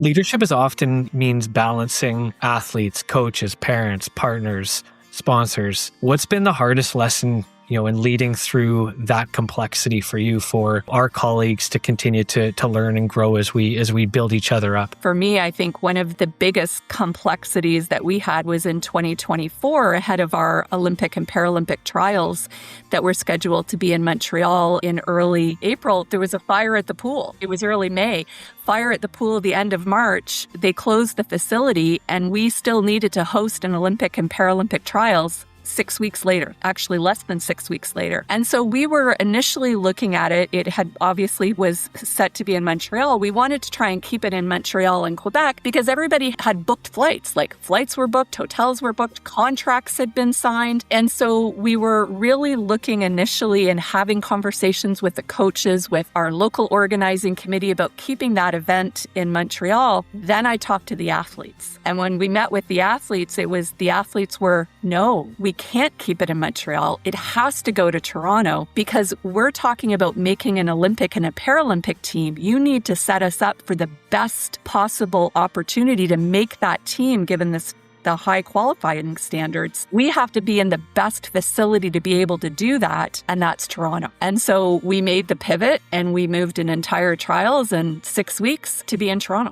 Leadership is often means balancing athletes, coaches, parents, partners, sponsors. What's been the hardest lesson, in leading through that complexity for you, for our colleagues to continue to learn and grow as we build each other up? For me, I think one of the biggest complexities that we had was in 2024, ahead of our Olympic and Paralympic trials that were scheduled to be in Montreal in early April. There was a fire at the pool. It was early May. Fire at the pool at the end of March. They closed the facility, and we still needed to host an Olympic and Paralympic trials 6 weeks later, actually less than 6 weeks later. And so we were initially looking at it. It had obviously was set to be in Montreal. We wanted to try and keep it in Montreal and Quebec because everybody had booked flights. Like, flights were booked, hotels were booked, contracts had been signed. And so we were really looking initially and having conversations with the coaches, with our local organizing committee about keeping that event in Montreal. Then I talked to the athletes. And when we met with the athletes, the athletes were, no, we can't keep it in Montreal. It has to go to Toronto because we're talking about making an Olympic and a Paralympic team. You need to set us up for the best possible opportunity to make that team, given the high qualifying standards. We have to be in the best facility to be able to do that, and that's Toronto. And so we made the pivot and we moved an entire trials in 6 weeks to be in Toronto.